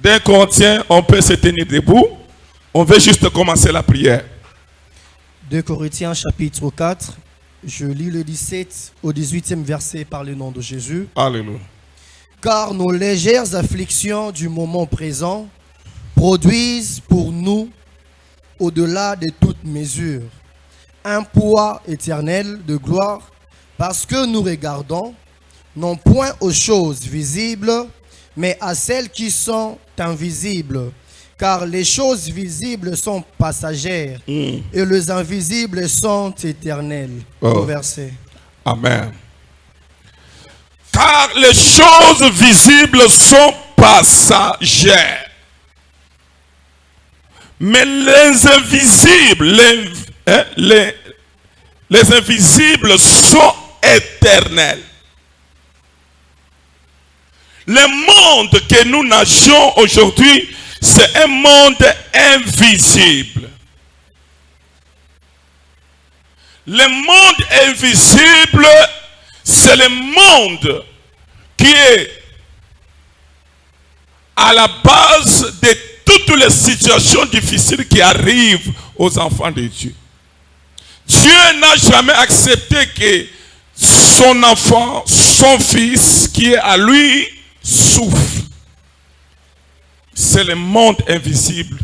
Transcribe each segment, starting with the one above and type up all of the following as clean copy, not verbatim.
2 Corinthiens, on peut se tenir debout. On veut juste commencer la prière. 2 Corinthiens chapitre 4, je lis le 17 au 18e verset par le nom de Jésus. Alléluia. Car nos légères afflictions du moment présent produisent pour nous, au-delà de toute mesure, un poids éternel de gloire, parce que nous regardons non point aux choses visibles, mais à celles qui sont invisibles. Car les choses visibles sont passagères et les invisibles sont éternelles. Verset. Amen. Car les choses visibles sont passagères. Mais les invisibles, les invisibles sont éternels. Le monde que nous nageons aujourd'hui, c'est un monde invisible. Le monde invisible, c'est le monde qui est à la base de toutes les situations difficiles qui arrivent aux enfants de Dieu. Dieu n'a jamais accepté que son enfant, son fils qui est à lui, souffre. C'est le monde invisible.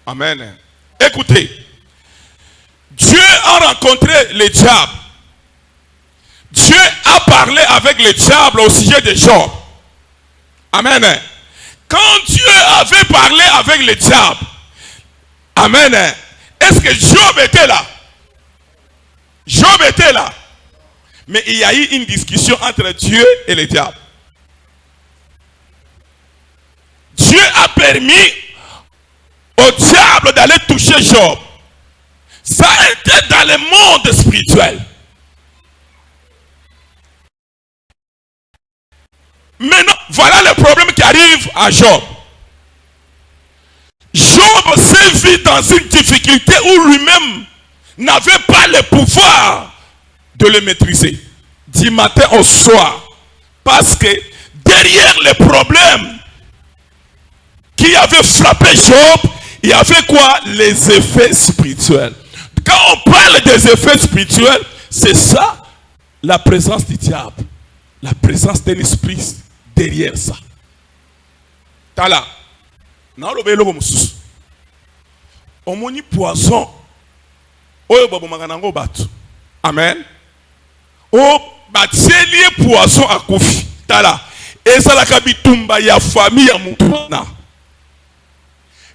Amen. Écoutez, Dieu a rencontré le diable. Dieu a parlé avec le diable au sujet de Job. Amen. Quand Dieu avait parlé avec le diable, amen, est-ce que Job était là? Job était là. Mais il y a eu une discussion entre Dieu et le diable. Dieu a permis au diable d'aller toucher Job. Ça était dans le monde spirituel. Maintenant, voilà le problème qui arrive à Job. Job s'est vu dans une difficulté où lui-même n'avait pas le pouvoir de le maîtriser. Du matin au soir. Parce que derrière les problèmes qui avaient frappé Job, il y avait quoi? Les effets spirituels. Quand on parle des effets spirituels, c'est ça, la présence du diable. La présence d'un esprit derrière ça. Tala. Omoni poisson. Oyo babo maganango batu. Amen. O batieli poisson a kofi. Tala. Esa la kabitumba ya famille ya mutuana.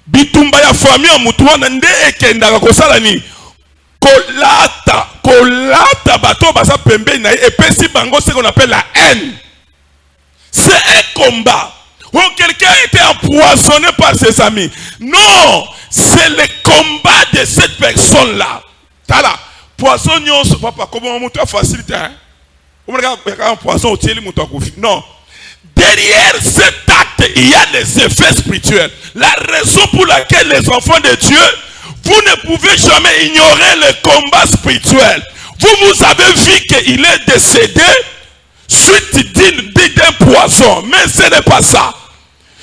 Bitumba ya famille ya mutuana nde ekendaka kosala ni kolata bato basa pembe na epesi bango ce qu'on appelle la haine. C'est un combat. Oh, quelqu'un a été empoisonné par ses amis. Non, c'est le combat de cette personne-là. Tala, poisson nyonso papa comment on a facilité hein. On regarde un poisson au tiers non. Derrière cet acte, il y a des effets spirituels. La raison pour laquelle les enfants de Dieu, vous ne pouvez jamais ignorer le combat spirituel. Vous avez vu qu'il est décédé suite d'un poison. Mais ce n'est pas ça.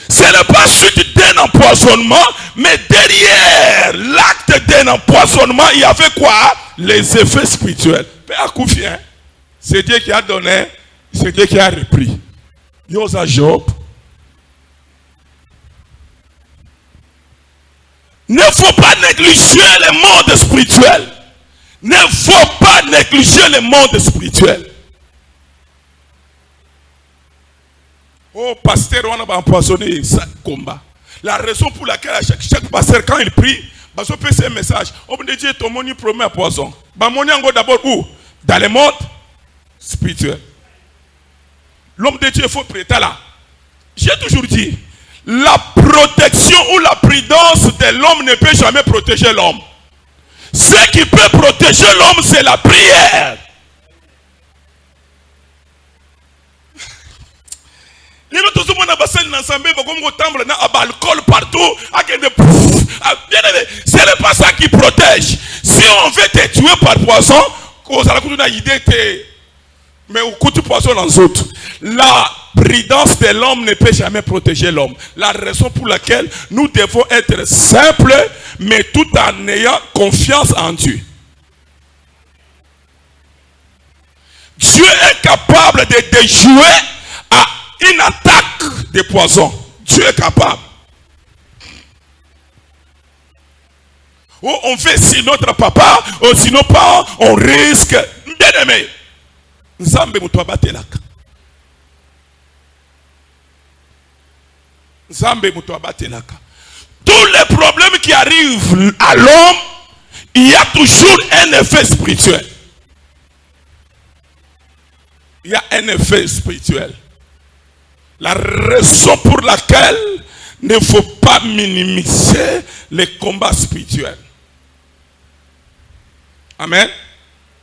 Ce n'est pas suite d'un empoisonnement. Mais derrière l'acte d'un empoisonnement, il y avait quoi? Les effets spirituels. Père Koufien, c'est Dieu qui a donné, c'est Dieu qui a repris. Yosa Job. Ne faut pas négliger le monde spirituel. Ne faut pas négliger le monde spirituel. Oh, pasteur, on a empoisonné ce combat. La raison pour laquelle chaque pasteur, quand il prie, il peut faire un message. Oh, Dieu, ton moni promet un poison. Moni d'abord où? Dans le monde spirituel. L'homme de Dieu, il faut prêter là. J'ai toujours dit, la protection ou la prudence de l'homme ne peut jamais protéger l'homme. Ce qui peut protéger l'homme, c'est la prière. Ce n'est pas ça qui protège. Si on veut te tuer par poisson, mais au coup de poisson dans autres. La prudence de l'homme ne peut jamais protéger l'homme. La raison pour laquelle nous devons être simples, mais tout en ayant confiance en Dieu. Dieu est capable de déjouer à une attaque de poison. Dieu est capable. Oh, on fait si notre papa, ou si nos parents, on risque. Bien aimé. Nzambe muto abatelaka. Nzambe muto abatelaka. Tous les problèmes qui arrivent à l'homme, il y a toujours un effet spirituel. Il y a un effet spirituel. La raison pour laquelle il ne faut pas minimiser les combats spirituels. Amen.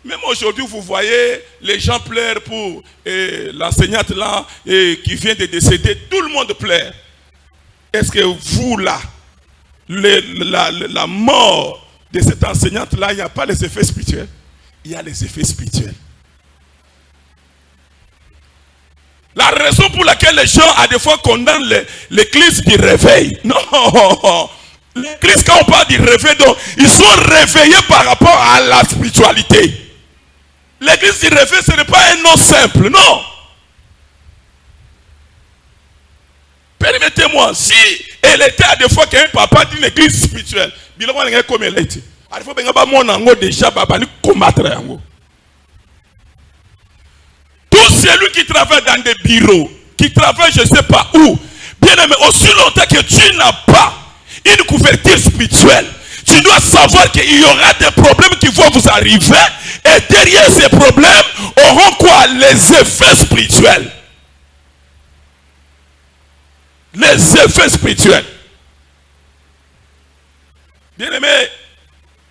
Même aujourd'hui, vous voyez, les gens pleurent pour l'enseignante là qui vient de décéder. Tout le monde pleure. Est-ce que vous là, la mort de cette enseignante là, il n'y a pas les effets spirituels? Il y a les effets spirituels. La raison pour laquelle les gens, à des fois, condamnent l'église du réveil. Non. L'église, quand on parle du réveil, donc, ils sont réveillés par rapport à la spiritualité. L'église du réveil, ce n'est pas un nom simple, non. Permettez-moi, si elle était à des fois qu'un papa d'une église spirituelle, il y a comme elle était. À des fois, il y a déjà combattre. Tout celui qui travaille dans des bureaux, qui travaille je ne sais pas où, bien aimé, aussi longtemps que tu n'as pas une couverture spirituelle, tu dois savoir qu'il y aura des problèmes qui vont vous arriver, et derrière ces problèmes auront quoi? Les effets spirituels. Les effets spirituels. Bien aimé,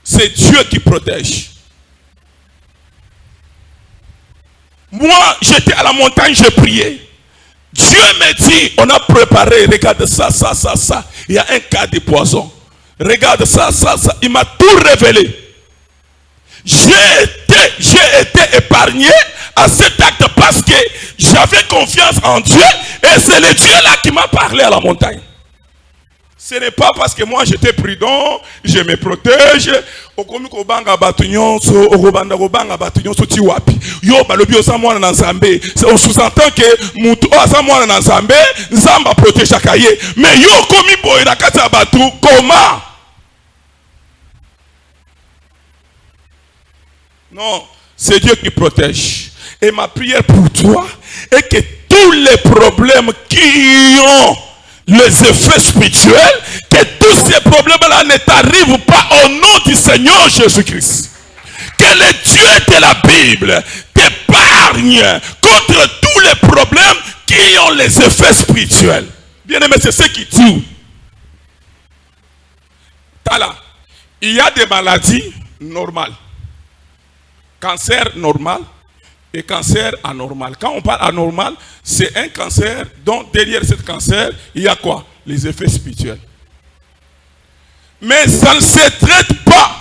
c'est Dieu qui protège. Moi, j'étais à la montagne, je priais. Dieu m'a dit, on a préparé, regarde ça. Il y a un cas de poison. Regarde ça. Il m'a tout révélé. J'ai été épargné à cet acte parce que j'avais confiance en Dieu et c'est le Dieu là qui m'a parlé à la montagne. Ce n'est pas parce que moi j'étais prudent, je me protège. On sous-entend que Nzamba protège chaque cahier. Mais yo komi boy na kati batu comment? Non, c'est Dieu qui protège. Et ma prière pour toi est que tous les problèmes qui ont les effets spirituels, que tous ces problèmes-là ne t'arrivent pas au nom du Seigneur Jésus-Christ. Que le Dieu de la Bible t'épargne contre tous les problèmes qui ont les effets spirituels. Bien aimé, c'est ce qui tue. Il y a des maladies normales. Cancer normal et cancer anormal. Quand on parle anormal, c'est un cancer dont derrière ce cancer, il y a quoi? Les effets spirituels. Mais ça ne se traite pas.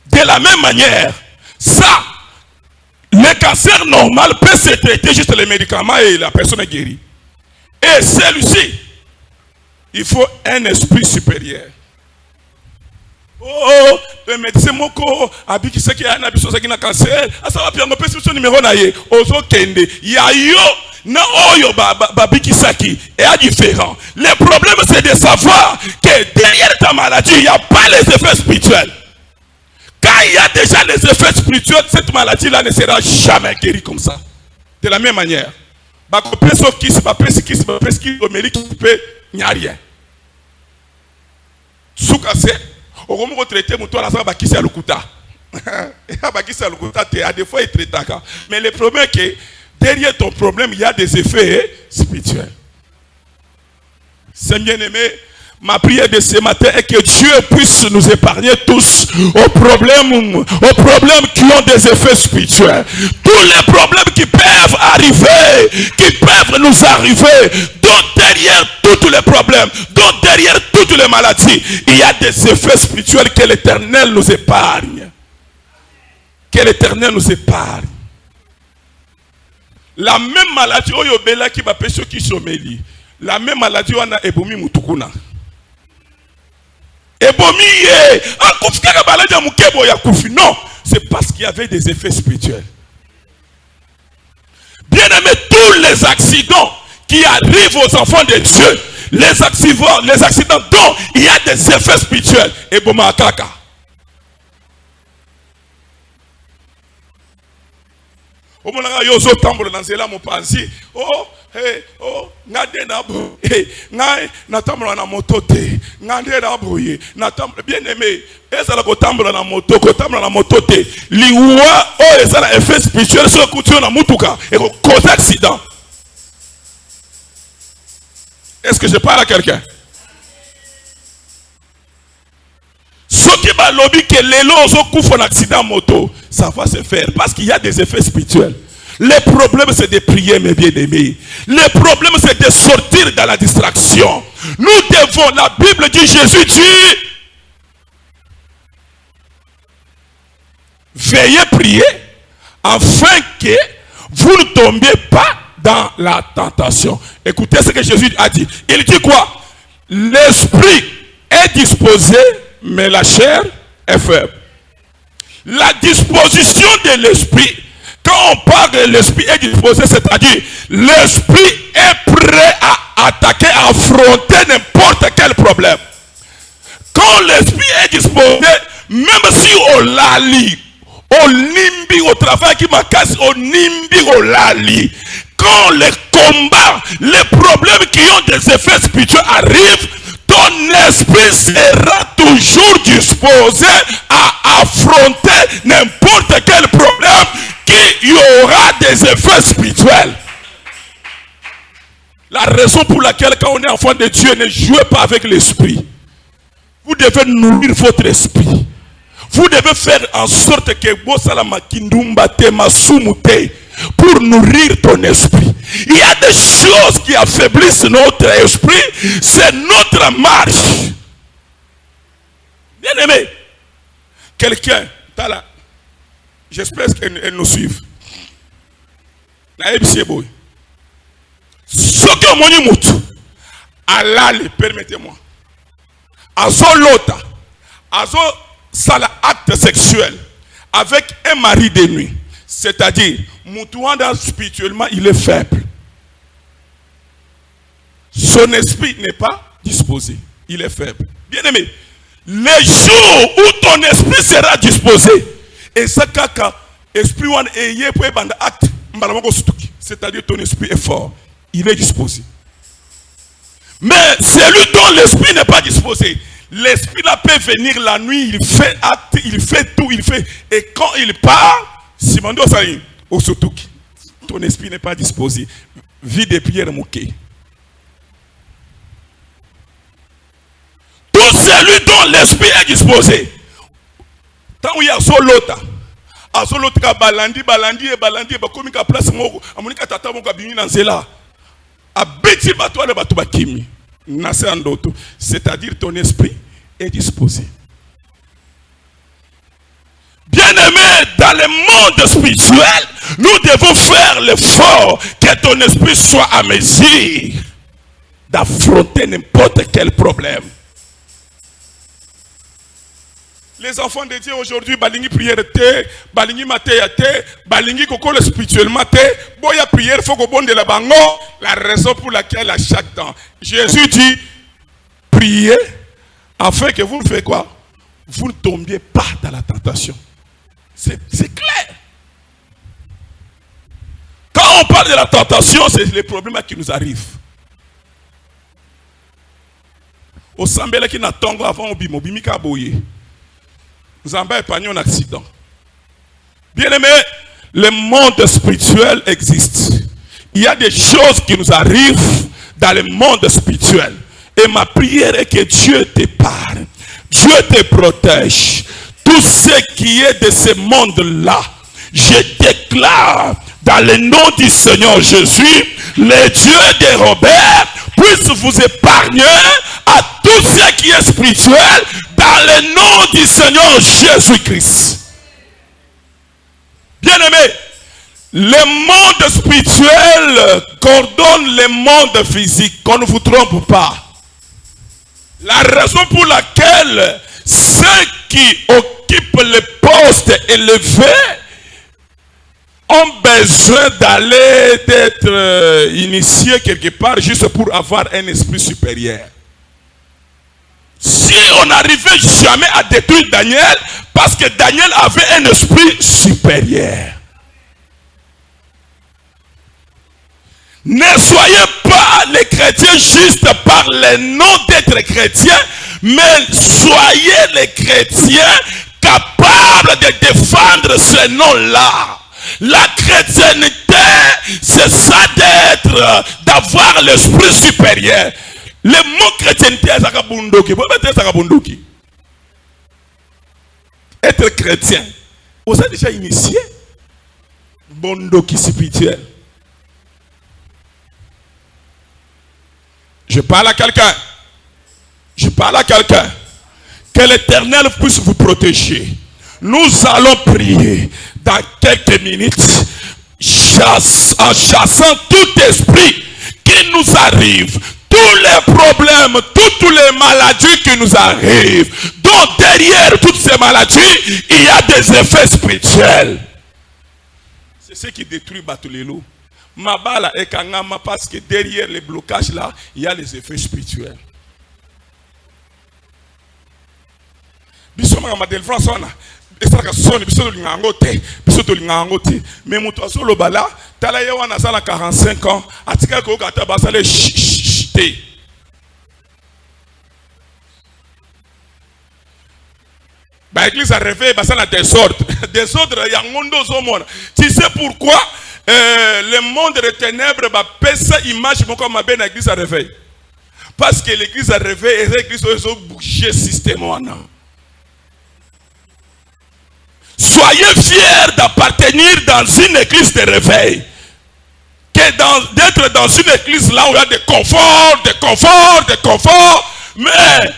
De la même manière, ça, le cancer normal peut se traiter juste les médicaments et la personne est guérie. Et celui-ci, il faut un esprit supérieur. Oh, le médecin moko abiki seki ya na biso seki na cancer asa wapi ngo pesi biso numéro na ye ozo kende ya yo na oyo babiki seki est différent. Le problème c'est de savoir que derrière ta maladie il n'y a pas les effets spirituels. Quand il y a déjà les effets spirituels, cette maladie là ne sera jamais guérie comme ça. De la même manière, bako peso kisi ba pesi omeli qui peut n'y a rien. Soukase au moment où traiter mon toit, ça va qui c'est à l'okuta. Des fois il traite. Mais le problème est que derrière ton problème, il y a des effets spirituels. C'est bien aimé. Ma prière de ce matin est que Dieu puisse nous épargner tous aux problèmes qui ont des effets spirituels. Tous les problèmes qui peuvent arriver, qui peuvent nous arriver, dont derrière tous les problèmes, dont derrière toutes les maladies, il y a des effets spirituels que l'Éternel nous épargne. Que l'Éternel nous épargne. La même maladie, oyo bela qui va pécho qui someli. La même maladie, on a ebomi mutukuna. Ebomi ye. Akufika maladie mukebo ya kufi. Non, c'est parce qu'il y avait des effets spirituels. Bien aimé, tous les accidents qui arrivent aux enfants de Dieu, les accidents dont il y a des effets spirituels. Eboma kaka. Au moment où yozo tambola dans zela mopanzi, oh hey oh ngade na bro, ngai na tambola na moto te, ngade na broye, na tambola bien aimé, ezala ko tambola na moto te, liwa oh ezala effet spirituel sur couture na mutuka et cause accident. Est-ce que je parle à quelqu'un? Ce qui va lobby que les lots couvrent un accident moto, ça va se faire parce qu'il y a des effets spirituels. Le problème c'est de prier, mes bien-aimés. Le problème c'est de sortir dans la distraction. Nous devons, la Bible dit, Jésus dit, veillez prier afin que vous ne tombiez pas dans la tentation. Écoutez ce que Jésus a dit. Il dit quoi? L'esprit est disposé, mais la chair est faible. La disposition de l'esprit, quand on parle de l'esprit est disposé, c'est-à-dire l'esprit est prêt à attaquer, à affronter n'importe quel problème. Quand l'esprit est disposé, même si on l'a lit, on nimbi au travail qui m'a cassé, on nimbi au lali. Quand les combats, les problèmes qui ont des effets spirituels arrivent, ton esprit sera toujours disposé à affronter n'importe quel problème qui y aura des effets spirituels. La raison pour laquelle quand on est enfant de Dieu, ne jouez pas avec l'esprit. Vous devez nourrir votre esprit. Vous devez faire en sorte que pour nourrir ton esprit. Il y a des choses qui affaiblissent notre esprit, c'est notre marche. Bien aimé, quelqu'un, j'espère qu'elle nous suive. Ce que mon moutou, alale, permettez-moi. Azo lota, azo sala acte sexuel avec un mari de nuit. C'est-à-dire, Moutouanda spirituellement, il est faible. Son esprit n'est pas disposé. Il est faible. Bien aimé, les jours où ton esprit sera disposé, et ça, kaka, esprit wan eye pour banda acte, c'est-à-dire ton esprit est fort. Il est disposé. Mais celui dont l'esprit n'est pas disposé, l'esprit là peut venir la nuit, il fait acte, il fait tout, il fait. Et quand il part, si mon ton esprit n'est pas disposé, vie de prière moquée. Tout celui dont l'esprit est disposé, tant où il y a solota, a solota balandi, bakomi ka place moko, amonika tata moko bimi nanzela, a beti bato ale bato bakimi, nase andoto, c'est-à-dire ton esprit est disposé. Bien-aimé, dans le monde spirituel, nous devons faire l'effort que ton esprit soit à mesure d'affronter n'importe quel problème. Les enfants de Dieu aujourd'hui, balingi prière te, balingi matéya te, balingi kokole spirituellement te, boya prière faut qu'on bonde la bango. La raison pour laquelle à chaque temps, Jésus dit, priez afin que vous ne faites quoi? Vous ne tombiez pas dans la tentation. C'est clair. Quand on parle de la tentation, c'est les problèmes qui nous arrivent. Au Sambela qui n'a tongo avant Obimo, Bimika Boye. Nous avons épargné un accident. Bien aimé, le monde spirituel existe. Il y a des choses qui nous arrivent dans le monde spirituel. Et ma prière est que Dieu te parle. Dieu te protège. Tout ce qui est de ce monde-là, je déclare dans le nom du Seigneur Jésus, le Dieu de Robert puisse vous épargner à tout ce qui est spirituel dans le nom du Seigneur Jésus-Christ. Bien-aimé, Le monde spirituel coordonne le monde physique, qu'on ne vous trompe pas. La raison pour laquelle ceux qui occupent les postes élevés ont besoin d'aller d'être initiés quelque part juste pour avoir un esprit supérieur. Si on n'arrivait jamais à détruire Daniel, parce que Daniel avait un esprit supérieur. Ne soyez pas les chrétiens juste par le nom d'être chrétiens, mais soyez les chrétiens capables de défendre ce nom-là. La chrétienté, c'est ça d'avoir l'esprit supérieur. Le mot chrétienté, c'est Sakabundoki. Être chrétien, vous avez déjà initié Bondoki spirituel. Je parle à quelqu'un. Je parle à quelqu'un. Que l'Éternel puisse vous protéger. Nous allons prier dans quelques minutes en chassant tout esprit qui nous arrive, tous les problèmes, toutes les maladies qui nous arrivent. Donc derrière toutes ces maladies, il y a des effets spirituels. C'est ce qui détruit Batulelo. Mabala et Kangama, parce que derrière les blocages là, il y a les effets spirituels. Bisoma ma délivrance on a. Esaka soni biso lingangote, biso to lingangote. Mais muto solo bala, tala yewa na sala 45 ans, atika ko kata basale te. Bah l'église a réveillé basala désordre. Désordre yangondo zomona. Tu sais pourquoi? Le monde des ténèbres va passer image comme ma belle église à réveil. Parce que l'église a réveil et l'église a bougé systématiquement. Soyez fiers d'appartenir dans une église de réveil. Que d'être dans une église là où il y a des conforts, des conforts, des conforts. Mais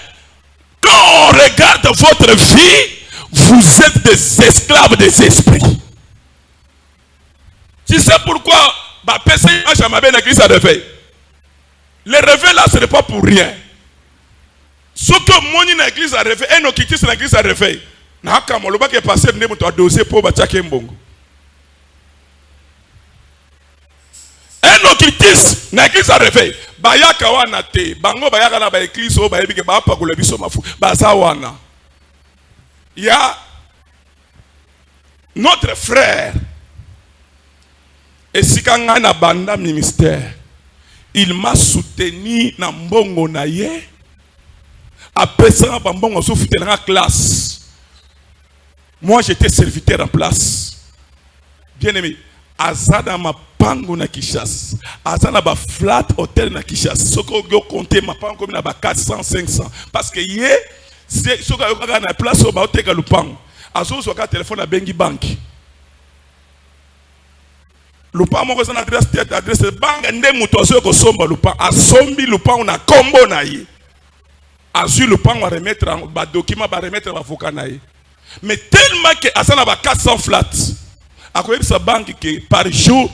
quand on regarde votre vie, vous êtes des esclaves des esprits. Tu sais pourquoi l'église a réveil? Le réveil là, ce n'est pas pour rien. Ce que mon église a réveil, et nos qui sont l'église a réveil. Na kama le bac est passé, nous avons dossier pour bâtir mbongo. Et nos qui sont l'église a réveil. Bayaka wana te, bango bayaka na ba église o ba ebike ba pa ko le biso mafu. Baza wana. Il y a notre frère. Et si quand on a banda ministère, il m'a soutenu dans mbongo na ye. Après ça, mbongo so futé dans la classe. Moi, j'étais serviteur en place. Bien aimé, azana ma pango na Kishas, azana ba flat hotel na Kishas. Ce que vous comptez ma pango na ba 400, 500. Parce que hier, c'est ce que vous avez na place au ba hotel galupango. Azo so ka téléphone à Bengi Bank. Lupa moko sana adresse banque nde muto aso ko somba lupa asombi lupa on a combo na ye azu lupa on va remettre ba document ba remettre ba avocat na ye mais tellement que asana ba 400 flats a ko sa banque que par jour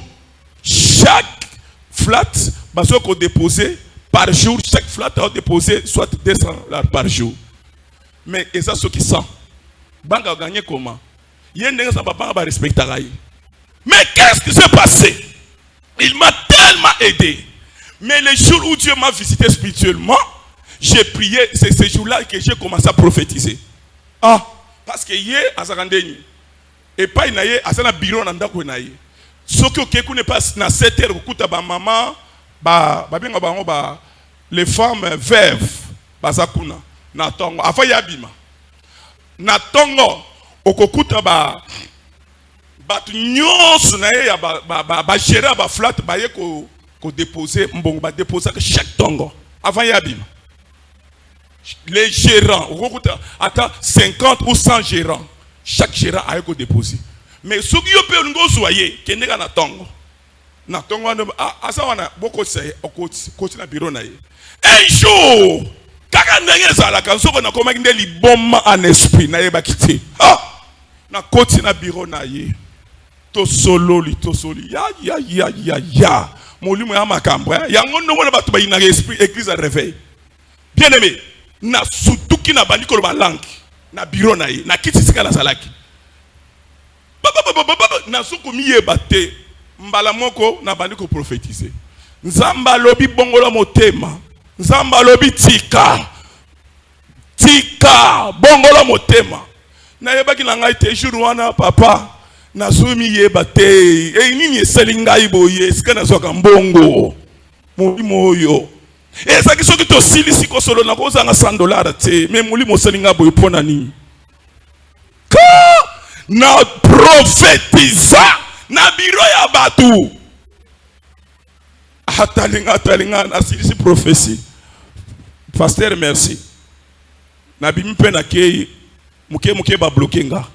chaque flat ba so ko déposer par jour chaque flat a déposer soit 200 $ par jour mais et ça ce qui sent banque a gagné comment yende sa ba banque ba respecter ay. Mais qu'est-ce qui s'est passé? Il m'a tellement aidé. Mais les jours où Dieu m'a visité spirituellement, j'ai prié. C'est ces jours-là que j'ai commencé à prophétiser. Ah, parce que hier, à Zarandeni, et pas une aïe, à Sana Biro Nandako Naïe. Ce que n'est pas dans 7 heures, ma maman, les femmes veuves, Bazakuna, Natongo, avant Yabima. Natongo, Okokuta ba. Bat nyos na ye ba gérer ba flat ba ye ko déposer mbongo ba déposer chaque tongo avant yabima les gérants attends 50 ou 100 gérants chaque gérant a ko déposer mais ce qui yo pe ngo soyer kende ka na tongo asa wana boko se okoti na bureau na ye un jour kaka ndenge zala kan soko na koma ngende liboma en esprit na ye ba kiti na koti na bureau na ye tosoli ya molimo ya makambo yango no mona bato bayina esprit église à réveil. Bien aimé, na sutuki na bandiko ba langue na bureau na ye na kiti sika na salaki na suku miyeba te mbala moko na bandiko prophétiser nzamba lobi bongola motema nzamba lobi tika bongola motema na yebaki na ngai te jour wana papa na sumi yeba te nini esali ngai boye sika na soka mbongo molimo oyo ezaki soki tosilisi kosolo na kozanga $100 te me molimo osali ngai boye mpona nini ka na profetiza na biro ya batu atalinga na silisi prophétie. Pasteur merci na bimi pe na kei muke ba bloquer nga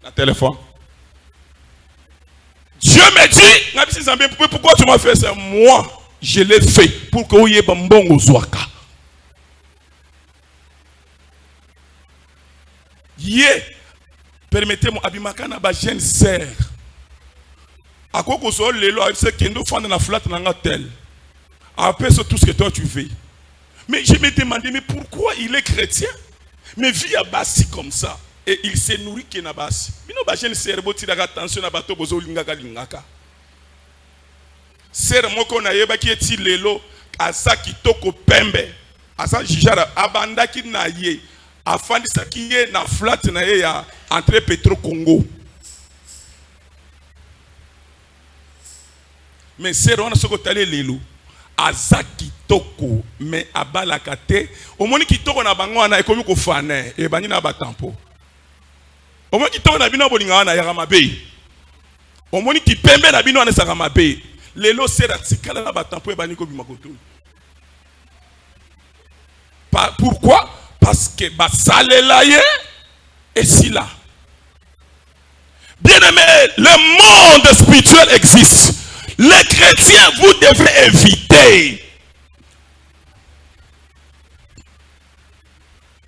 na téléphone. Dieu me dit na bisi zambe pourquoi tu m'as fait ça? Moi je l'ai fait pour que oye ba mbongo zwaka ye permettez-moi abimaka na ba jeune sœur akoko so lelo c'est kendo fanda na flat na ngatel après c'est tout ce que toi tu veux. Mais je me demandais mais pourquoi il est chrétien mais vit à basi comme ça et il se nourrit que na basi bino ba jeune sœur botira attention na bato bozo lingaka lingaka sœur moko na yeba ki eti lelo asa kitoko pembe asa jijara abandaki na ye afandisa ki ye na flat na ye ya entre Petro Congo. Mais c'est on a ce côté lelo aza kitoko mais abalaka te omoni kitoko na bango na ekomi ko fane e bani na batampo omoni kitoko na bino bolinga na ya mabe omoni kipembe na bino na saka mabe lelo sera tikala na batampo e bani ko bimakoto. Pourquoi? Parce que basalela ye et si là. Bien aimé, le monde spirituel existe. Les chrétiens, vous devrez éviter.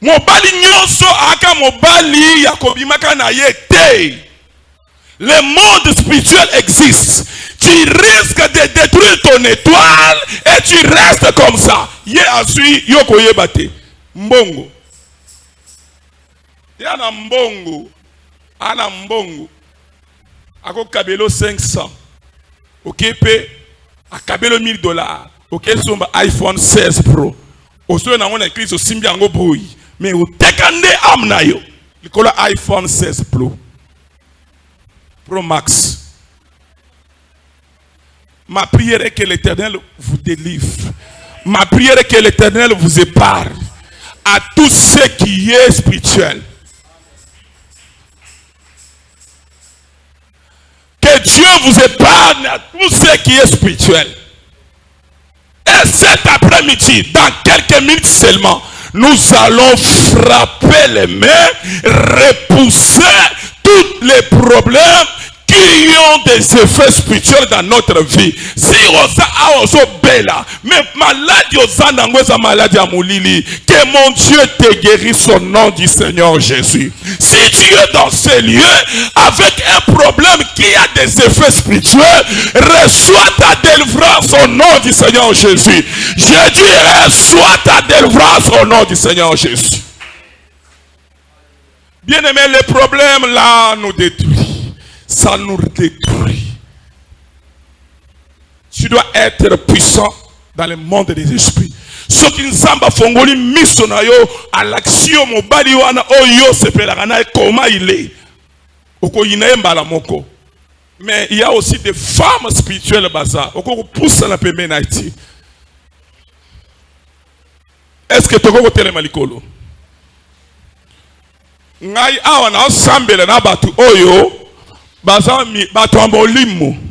Mobali nyonso aka mobali yakobimaka na yete. Le monde spirituel existe. Tu risques de détruire ton étoile et tu restes comme ça. Ye asui yoko yebate. Mbongo. Yana mbongo. Ana mbongo. Ako kabelo 500. Ok, pe a kabelo $1000. Ok, somba iPhone 16 Pro. Oso na ngona Kristo simbi ango boy. Mais o tekande amna yo. Likola iPhone 16 Pro Max. Ma prière est que l'Éternel vous délivre. Ma prière est que l'Éternel vous épargne à tout ce qui est spirituel. Que Dieu vous épargne à tout ce qui est spirituel. Et cet après-midi, dans quelques minutes seulement, nous allons frapper les mains, repousser tous les problèmes qui ont des effets spirituels dans notre vie. Si osa a oso bella, mais maladie osa nangoza maladie à moulili, que mon Dieu te guérisse au nom du Seigneur Jésus. Si tu es dans ces lieux avec un problème qui a des effets spirituels, reçois ta délivrance au nom du Seigneur Jésus. Je dis reçois ta délivrance au nom du Seigneur Jésus. Bien aimé, les problèmes là nous détruisent. Ça nous détruit. Tu dois être puissant dans le monde des esprits. Ce qui nous a fongoli misonayo à l'action mobali wana oyo sepelaka na comment il est. Oko inemba la moko. Mais il y a aussi des femmes spirituelles baza. Oko pousse na pembe na iti. Est-ce que toko tele malikolo? Ngai awa na sambele na batu oyo baza mi bato ambolimo